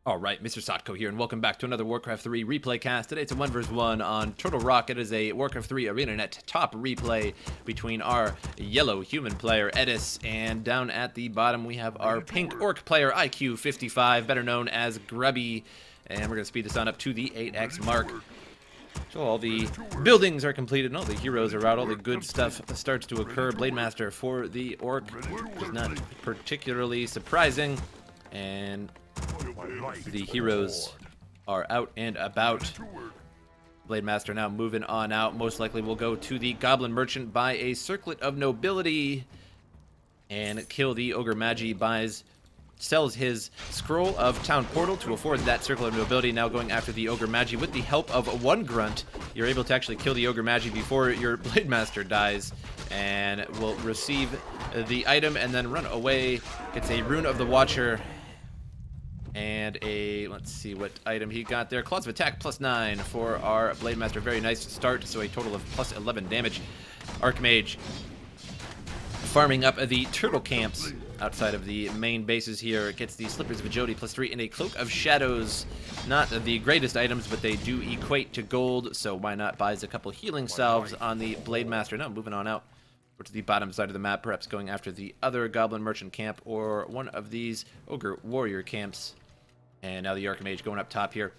Alright, MrSotko here, and welcome back to another Warcraft 3 replay cast. Today it's a 1v1 on Turtle Rock. It is a Warcraft 3 ArenaNet top replay between our yellow human player, EDIS, and down at the bottom we have our pink orc player, IQ 55, better known as Grubby. And we're going to speed this on up to the 8x mark. So all the buildings are completed, and all the heroes are out, all the good stuff starts to occur. Blademaster for the orc is not particularly surprising, and the heroes are out and about. Blademaster now moving on out. Most likely will go to the Goblin Merchant, buy a Circlet of Nobility, and kill the Ogre Magi. Sells his Scroll of Town Portal to afford that Circle of Nobility. Now going after the Ogre Magi with the help of one grunt. You're able to actually kill the Ogre Magi before your Blademaster dies, and will receive the item and then run away. Gets a Rune of the Watcher and let's see what item he got there. Claws of Attack +9 for our Blademaster. Very nice start, so a total of +11 damage. Archmage farming up the turtle camps outside of the main bases here. It gets the Slippers of Agility +3 and a Cloak of Shadows. Not the greatest items, but they do equate to gold, so why not buys a couple healing salves on the Blademaster. Now moving on out to the bottom side of the map, perhaps going after the other Goblin Merchant camp or one of these Ogre Warrior camps. And now the Archmage going up top here,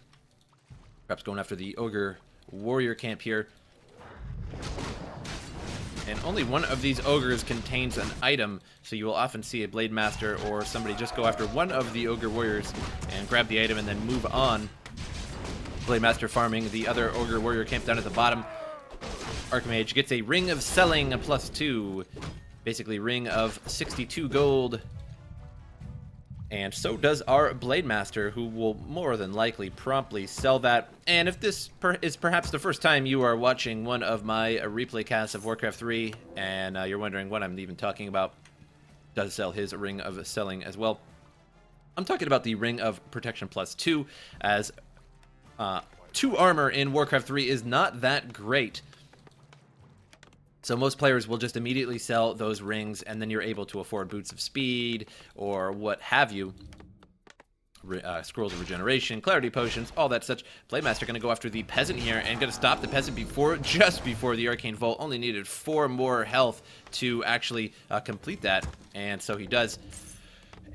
perhaps going after the Ogre Warrior camp here. And only one of these ogres contains an item, so you will often see a Blademaster or somebody just go after one of the Ogre Warriors and grab the item and then move on. Blademaster farming the other Ogre Warrior camp down at the bottom. Archmage gets a Ring of Selling +2, basically ring of 62 gold. And so does our Blademaster, who will more than likely promptly sell that. And if this is perhaps the first time you are watching one of my replay casts of Warcraft 3, and you're wondering what I'm even talking about, does sell his Ring of Selling as well. I'm talking about the Ring of Protection +2, as 2 armor in Warcraft 3 is not that great. So most players will just immediately sell those rings, and then you're able to afford Boots of Speed or what have you. Scrolls of Regeneration, Clarity Potions, all that such. Blademaster going to go after the Peasant here and going to stop the Peasant just before the Arcane Vault. Only needed 4 more health to actually complete that, and so he does.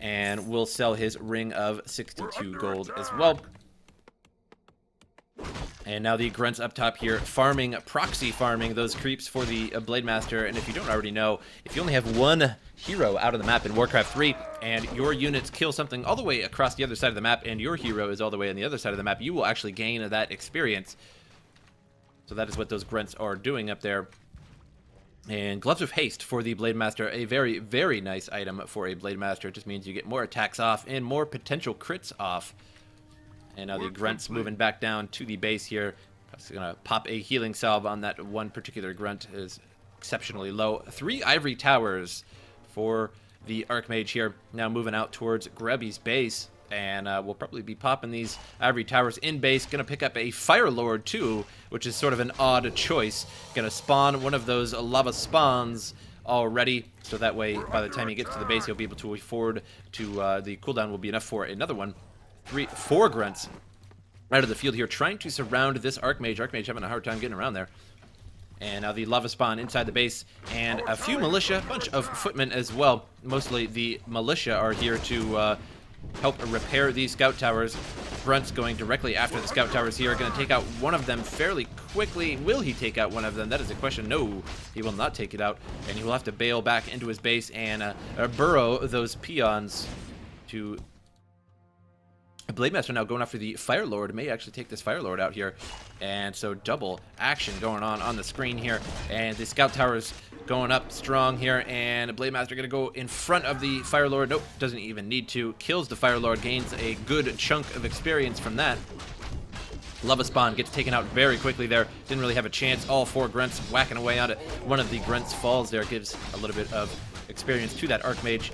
And will sell his Ring of 62 gold as well. And now the grunts up top here, proxy farming those creeps for the Blademaster. And if you don't already know, if you only have one hero out of the map in Warcraft 3, and your units kill something all the way across the other side of the map, and your hero is all the way on the other side of the map, you will actually gain that experience. So that is what those grunts are doing up there. And Gloves of Haste for the Blademaster, a very, very nice item for a Blademaster. It just means you get more attacks off and more potential crits off. And now the grunts moving back down to the base here. Just gonna pop a healing salve on that one particular grunt, is exceptionally low. 3 ivory towers for the Archmage here. Now moving out towards Grubby's base, and we'll probably be popping these ivory towers in base. Gonna pick up a Fire Lord too, which is sort of an odd choice. Gonna spawn one of those lava spawns already, so that way by the time he gets to the base he'll be able to afford to the cooldown will be enough for another one. 4 grunts out of the field here, trying to surround this Archmage. Archmage having a hard time getting around there. And now the lava spawn inside the base, and a few militia, a bunch of footmen as well. Mostly the militia are here to help repair these scout towers. Grunts going directly after the scout towers here, going to take out one of them fairly quickly. Will he take out one of them? That is a question. No, he will not take it out, and he will have to bail back into his base and burrow those peons to... Blademaster now going after the Fire Lord. May actually take this Fire Lord out here. And so double action going on the screen here. And the Scout Tower's going up strong here. And Blademaster going to go in front of the Fire Lord. Nope, doesn't even need to. Kills the Fire Lord. Gains a good chunk of experience from that. Lava Spawn gets taken out very quickly there. Didn't really have a chance. All 4 grunts whacking away on it. One of the grunts falls there. Gives a little bit of experience to that Archmage.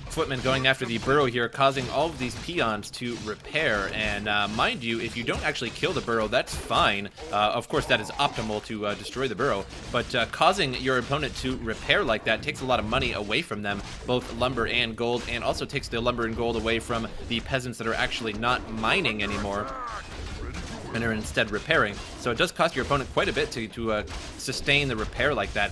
Footman going after the burrow here, causing all of these peons to repair. And mind you, if you don't actually kill the burrow, that's fine. Of course, that is optimal to destroy the burrow. But causing your opponent to repair like that takes a lot of money away from them, both lumber and gold, and also takes the lumber and gold away from the peasants that are actually not mining anymore and are instead repairing. So it does cost your opponent quite a bit to sustain the repair like that.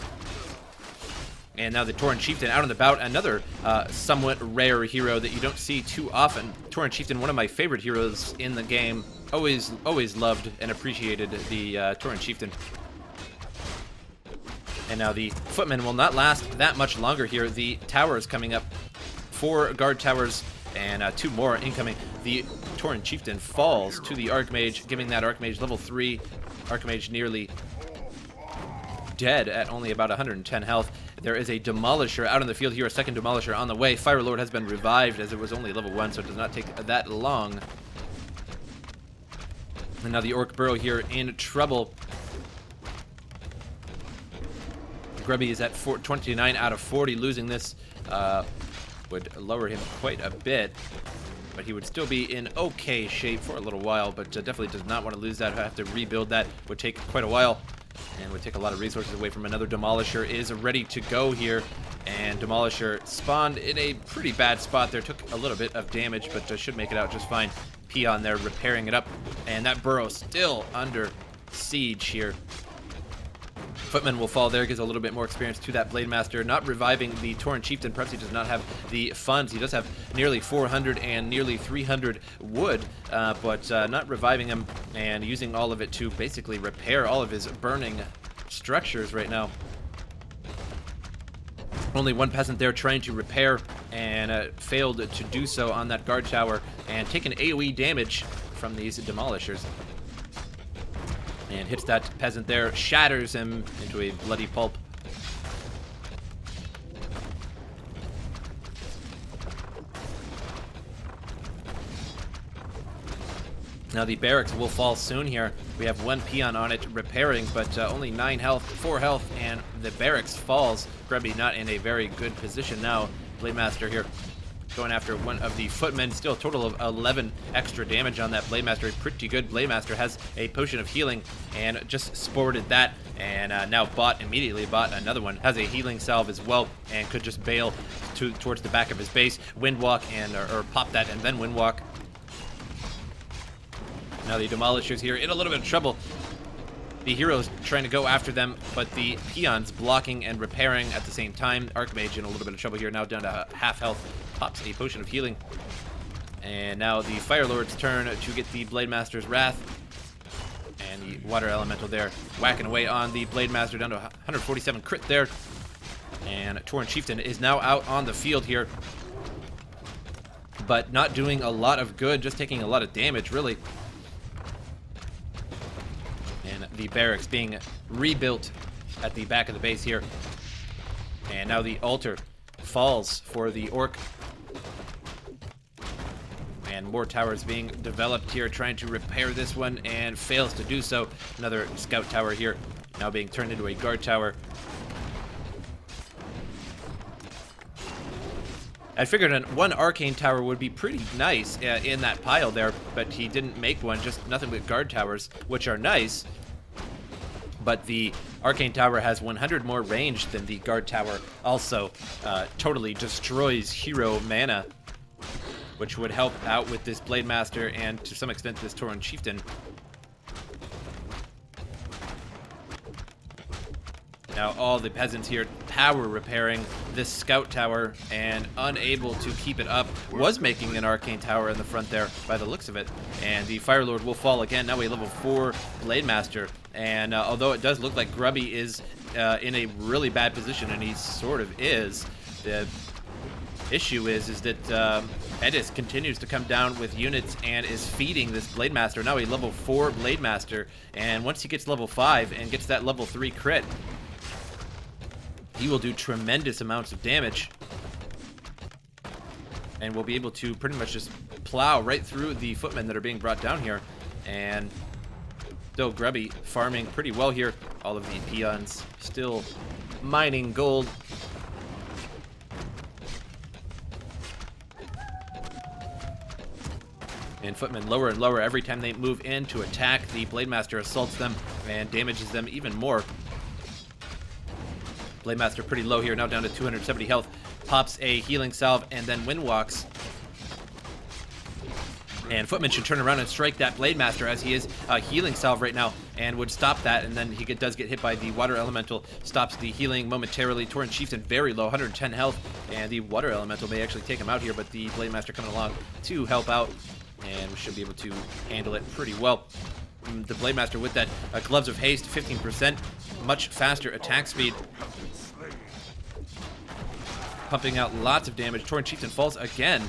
And now the Tauren Chieftain out on the bout, another somewhat rare hero that you don't see too often. Tauren Chieftain, one of my favorite heroes in the game. Always loved and appreciated the Tauren Chieftain. And now the Footman will not last that much longer here. The tower is coming up. 4 guard towers and 2 more incoming. The Tauren Chieftain falls to the Archmage, giving that Archmage level 3. Archmage nearly dead at only about 110 health. There is a Demolisher out in the field here, a second Demolisher on the way. Fire Lord has been revived as it was only level 1, so it does not take that long. And now the Orc Burrow here in trouble. Grubby is at 29 out of 40. Losing this would lower him quite a bit, but he would still be in okay shape for a little while, but definitely does not want to lose that. Have to rebuild that. Would take quite a while and would take a lot of resources away from another. Demolisher is ready to go here, and Demolisher spawned in a pretty bad spot there. Took a little bit of damage, but should make it out just fine. Peon there repairing it up, and that burrow still under siege here. Footman will fall there, gives a little bit more experience to that Blade Master. Not reviving the Tauren Chieftain. Perhaps he does not have the funds. He does have nearly 400 and nearly 300 wood, but not reviving him and using all of it to basically repair all of his burning structures right now. Only one peasant there trying to repair and failed to do so on that guard tower and taken AoE damage from these Demolishers. And hits that peasant there, shatters him into a bloody pulp. Now the barracks will fall soon here. We have 1 peon on it repairing, but only 9 health, 4 health, and the barracks falls. Grubby not in a very good position now. Blade Master here going after one of the footmen. Still a total of 11 extra damage on that Blade Master. Pretty good. Blade Master has a potion of healing and just sported that, and now immediately bought another one. Has a healing salve as well and could just bail towards the back of his base, windwalk, and or pop that and then windwalk. Now the Demolishers here in a little bit of trouble. The heroes trying to go after them, but the peons blocking and repairing at the same time. Archmage in a little bit of trouble here, now down to half health. Pops a potion of healing. And now the Fire Lord's turn to get the Blade Master's Wrath. And the Water Elemental there whacking away on the Blade Master, down to 147 crit there. And Tauren Chieftain is now out on the field here, but not doing a lot of good, just taking a lot of damage, really. And the barracks being rebuilt at the back of the base here. And now the altar falls for the Orc. And more towers being developed here, trying to repair this one, and fails to do so. Another scout tower here, now being turned into a guard tower. I figured one arcane tower would be pretty nice in that pile there, but he didn't make one, just nothing but guard towers, which are nice. But the arcane tower has 100 more range than the guard tower. Also, totally destroys hero mana, which would help out with this Blade Master and to some extent this Tauren Chieftain. Now all the peasants here power repairing this scout tower and unable to keep it up. Was making an arcane tower in the front there by the looks of it. And the Fire Lord will fall again. Now a level 4 Blade Master. And although it does look like Grubby is in a really bad position, and he sort of is, the issue is that EDIS continues to come down with units and is feeding this Blade Master. Now a level 4 Blade Master, and once he gets level 5 and gets that level 3 crit, he will do tremendous amounts of damage and will be able to pretty much just plow right through the footmen that are being brought down here. And still Grubby farming pretty well here. All of the peons still mining gold. And Footmen lower and lower every time they move in to attack. The Blade Master assaults them and damages them even more. Blade Master pretty low here, now down to 270 health. Pops a healing salve and then wind walks. And Footman should turn around and strike that Blade Master as he is healing salve right now and would stop that, and then he does get hit by the Water Elemental. Stops the healing momentarily. Torrent Chieftain very low, 110 health, and the Water Elemental may actually take him out here, but the Blade Master coming along to help out, and we should be able to handle it pretty well. The Blade Master with that Gloves of Haste, 15%, much faster attack speed. Pumping out lots of damage. Torrent Chieftain falls again.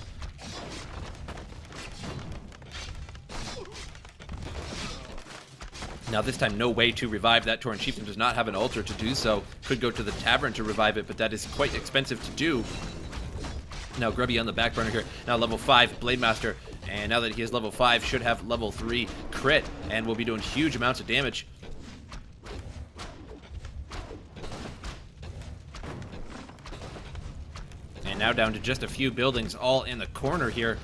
Now this time, no way to revive that. Torrent Chieftain does not have an altar to do so. Could go to the tavern to revive it, but that is quite expensive to do. Now Grubby on the back burner here. Now level 5 Blade Master, and now that he is level 5, should have level 3 crit, and will be doing huge amounts of damage. And now down to just a few buildings, all in the corner here.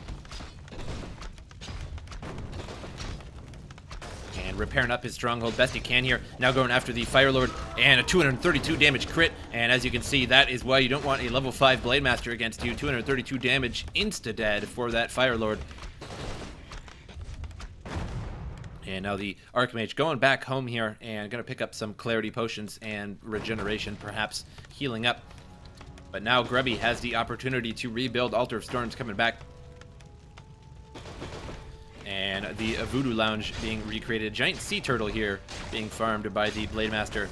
Repairing up his stronghold best he can here. Now going after the Fire Lord, and a 232 damage crit. And as you can see, that is why you don't want a level 5 Blade Master against you. 232 damage insta-dead for that Fire Lord. And now the Archmage going back home here and going to pick up some Clarity Potions and Regeneration, perhaps healing up. But now Grubby has the opportunity to rebuild. Altar of Storms coming back. And the Voodoo Lounge being recreated. Giant Sea Turtle here being farmed by the Blade Master.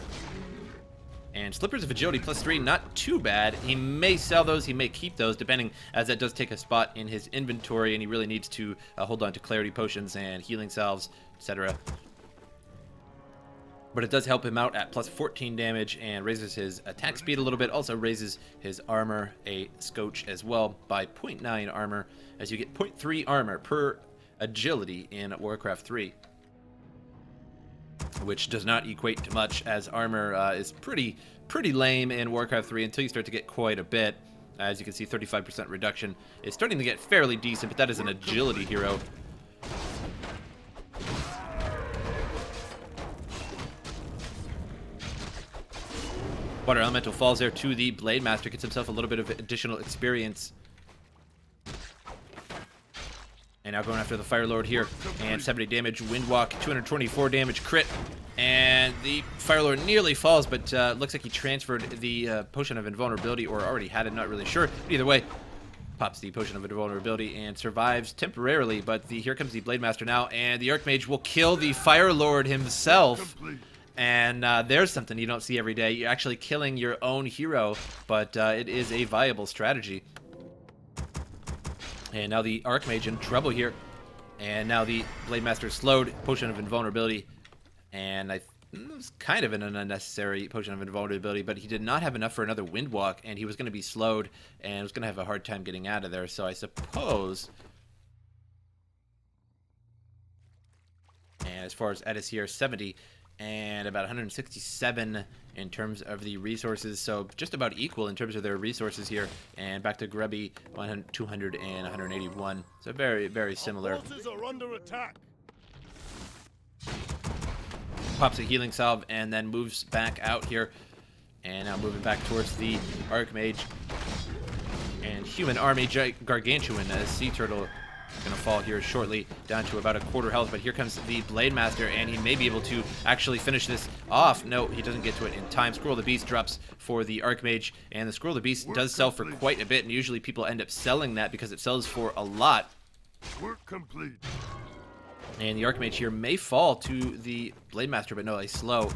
And Slippers of Agility +3, not too bad. He may sell those, he may keep those, depending, as that does take a spot in his inventory, and he really needs to hold on to Clarity Potions and Healing Salves, etc. But it does help him out at +14 damage and raises his attack speed a little bit. Also raises his armor a scotch as well by 0.9 armor, as you get 0.3 armor per agility in Warcraft 3, which does not equate to much, as armor is pretty lame in Warcraft 3 until you start to get quite a bit. As you can see, 35% reduction is starting to get fairly decent, but that is an agility hero. Water Elemental falls there to the Blade Master, gets himself a little bit of additional experience. And now going after the Fire Lord here, and 70 damage, Windwalk, 224 damage, crit, and the Fire Lord nearly falls, but looks like he transferred the Potion of Invulnerability, or already had it, not really sure. But either way, pops the Potion of Invulnerability and survives temporarily, but here comes the Blade Master now, and the Archmage will kill the Fire Lord himself. And there's something you don't see every day. You're actually killing your own hero, but it is a viable strategy. And now the Archmage in trouble here. And now the Blade Master slowed. Potion of Invulnerability. And it was kind of an unnecessary Potion of Invulnerability, but he did not have enough for another Windwalk, and he was going to be slowed, and was going to have a hard time getting out of there. So I suppose... And as far as EDIS here, 70 and about 167 in terms of the resources, so just about equal in terms of their resources here. And back to Grubby, 200 and 181, so very, very similar. Forces are under attack. Pops a healing salve and then moves back out here, and now moving back towards the Archmage. And human army, gargantuan sea turtle, gonna fall here shortly, down to about a quarter health. But here comes the Blade Master, and he may be able to actually finish this off. No, he doesn't get to it in time. Scroll of the Beast drops for the Archmage, and the Scroll of the Beast does sell for quite a bit, and usually people end up selling that because it sells for a lot. Work complete. And the Archmage here may fall to the Blade Master, but no, a slow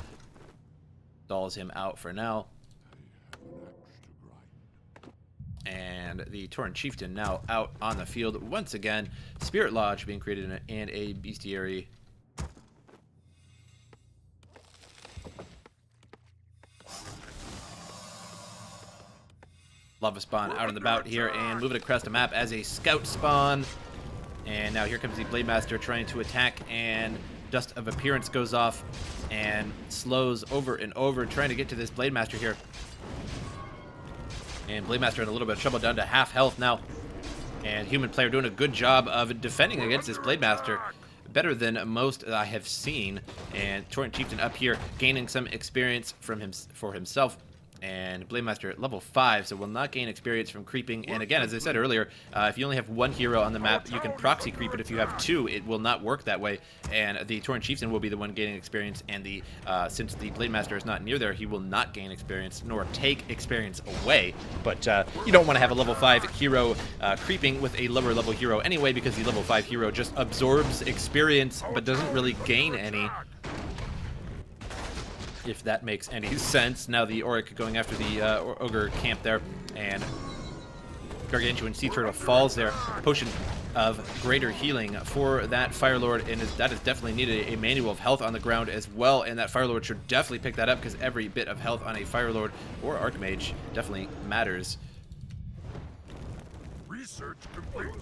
stalls him out for now. And the Torrent Chieftain now out on the field once again. Spirit Lodge being created and a bestiary. Lava spawn out and about here, and moving across the map as a scout spawn. And now here comes the Blade Master trying to attack, and Dust of Appearance goes off and slows over and over, trying to get to this Blade Master here. And Blade Master in a little bit of trouble, down to half health now. And human player doing a good job of defending against this Blade Master. Better than most I have seen. And Torrent Chieftain up here gaining some experience for himself. And Blade Master at level 5, so will not gain experience from creeping. And again, as I said earlier, if you only have one hero on the map, you can proxy creep it. If you have two, it will not work that way. And the Torrent Chieftain will be the one gaining experience. And since the Blade Master is not near there, he will not gain experience nor take experience away. But you don't want to have a level 5 hero creeping with a lower level hero anyway, because the level 5 hero just absorbs experience but doesn't really gain any. If that makes any sense. Now the Auric going after the Ogre camp there, and Gargantuan Sea Turtle falls there. Potion of greater healing for that Fire Lord, and that is definitely needed. A manual of health on the ground as well, and that Fire Lord should definitely pick that up, because every bit of health on a Fire Lord or Archmage definitely matters. Research complete.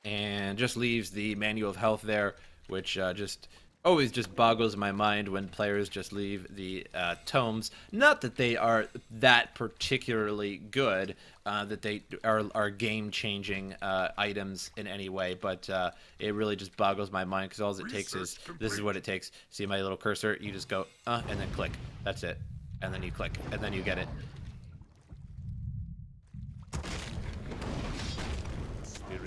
And just leaves the manual of health there, which just always just boggles my mind when players just leave the tomes. Not that they are that particularly good, that they are game-changing items in any way, but it really just boggles my mind, because all it takes is, this is what it takes. See my little cursor? You just go, and then click. That's it. And then you click, and then you get it.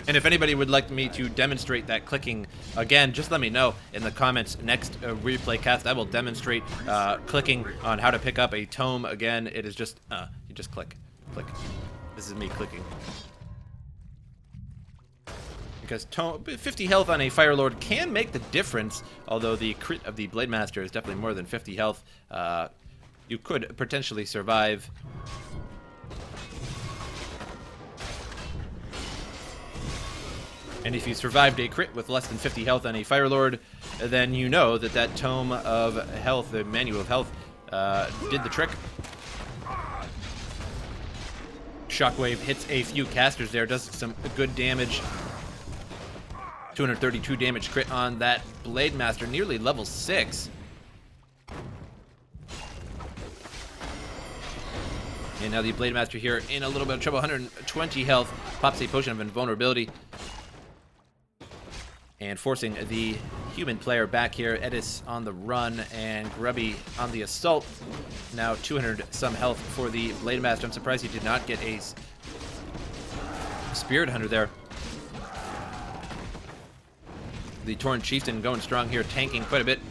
And if anybody would like me to demonstrate that clicking again, just let me know in the comments. Next replay cast, I will demonstrate clicking on how to pick up a tome again. It is just, you just click. This is me clicking. Because 50 health on a Fire Lord can make the difference, although the crit of the Blade Master is definitely more than 50 health. You could potentially survive. And if you survived a crit with less than 50 health on a Fire Lord, then you know that that Tome of Health, the Manual of Health, did the trick. Shockwave hits a few casters there, does some good damage. 232 damage crit on that Blade Master, nearly level 6. And now the Blade Master here in a little bit of trouble, 120 health, pops a potion of invulnerability. And forcing the human player back here. EDIS on the run and Grubby on the assault. Now 200 some health for the Blade Master. I'm surprised he did not get a Spirit Hunter there. The Torrent Chieftain going strong here, tanking quite a bit.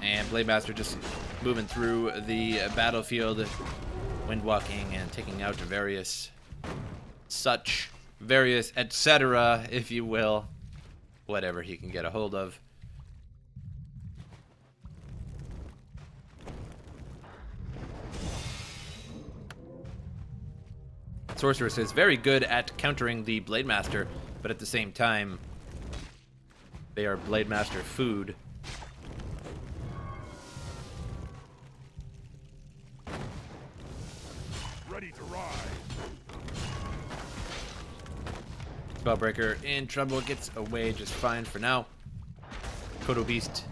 And Blade Master just moving through the battlefield, windwalking and taking out various etc., if you will, whatever he can get a hold of. Sorceress is very good at countering the Blade Master, but at the same time, they are Blade Master food. Ready to ride. Spellbreaker in trouble, gets away just fine for now. Kodo Beast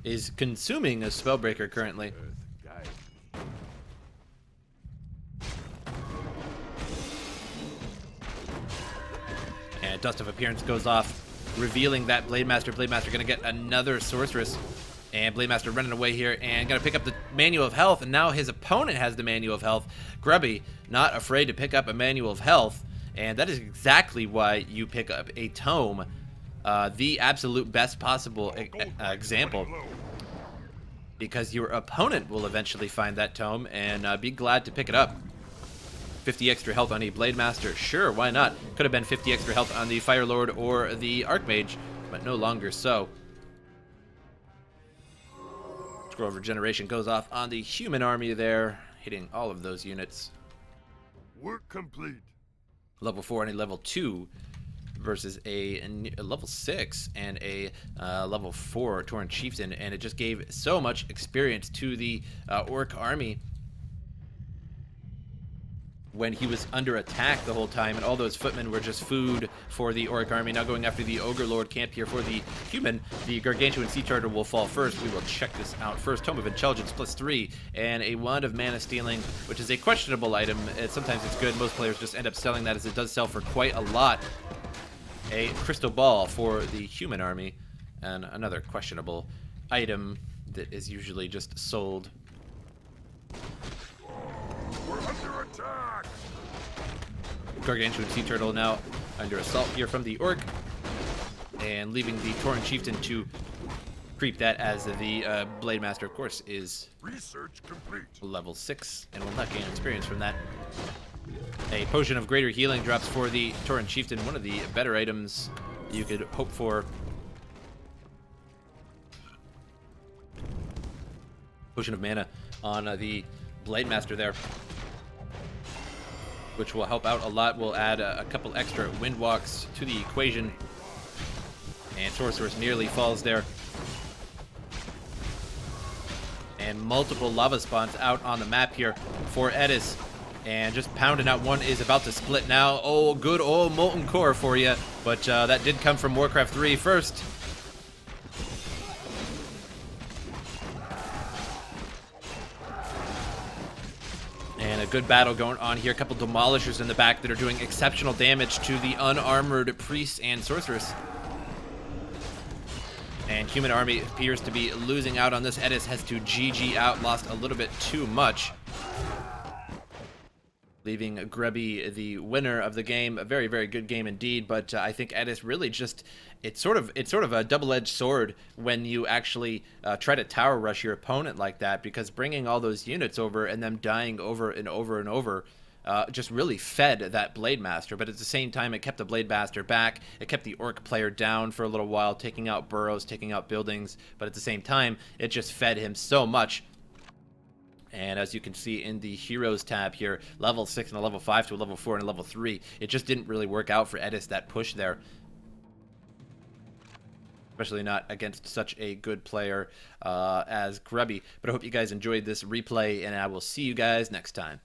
is consuming a Spellbreaker currently. And Dust of Appearance goes off, revealing that Blade Master. Blade Master gonna get another Sorceress. And Blade Master running away here and gonna pick up the Manual of Health, and now his opponent has the Manual of Health. Grubby, not afraid to pick up a Manual of Health. And that is exactly why you pick up a tome, the absolute best possible example, because your opponent will eventually find that tome and be glad to pick it up. 50 extra health on a Blade Master, sure, why not? Could have been 50 extra health on the Fire Lord or the Archmage, but no longer so. Scroll of Regeneration goes off on the human army there, hitting all of those units. Work complete. Level 4 and a level 2 versus a level 6 and a level 4 Torrent Chieftain, and it just gave so much experience to the Orc army. when he was under attack the whole time, and all those footmen were just food for the Orc army. Now going after the Ogre Lord camp here for the human. The Gargantuan Sea Charger will fall first. We will check this out first. Tome of Intelligence +3, and a Wand of Mana Stealing, which is a questionable item. Sometimes it's good. Most players just end up selling that, as it does sell for quite a lot. A Crystal Ball for the human army, and another questionable item that is usually just sold. We're under attack! Gargantuan Sea Turtle now under assault here from the Orc, and leaving the Tauren Chieftain to creep that, as the Blade Master, of course, is Research complete. level 6 and will not gain experience from that. A Potion of Greater Healing drops for the Tauren Chieftain, one of the better items you could hope for. Potion of Mana on the Blade Master there, which will help out a lot. We'll add a couple extra Windwalks to the equation. And Sorceress nearly falls there. And multiple lava spawns out on the map here for EDIS. And just pounding out. One is about to split now. Oh, good old Molten Core for you. But that did come from Warcraft 3 first. And a good battle going on here. A couple Demolishers in the back that are doing exceptional damage to the unarmored Priest and Sorceress. And human army appears to be losing out on this. EDIS has to GG out, lost a little bit too much, leaving Grubby the winner of the game. A very, very good game indeed, but I think EDIS really just, it's sort of a double-edged sword when you actually try to tower rush your opponent like that, because bringing all those units over and them dying over and over and over just really fed that Blade Master. But at the same time, it kept the Blade Master back. It kept the Orc player down for a little while, taking out burrows, taking out buildings. But at the same time, it just fed him so much. And as you can see in the Heroes tab here, level 6 and a level 5 to a level 4 and a level 3, it just didn't really work out for EDIS, that push there. Especially not against such a good player as Grubby. But I hope you guys enjoyed this replay, and I will see you guys next time.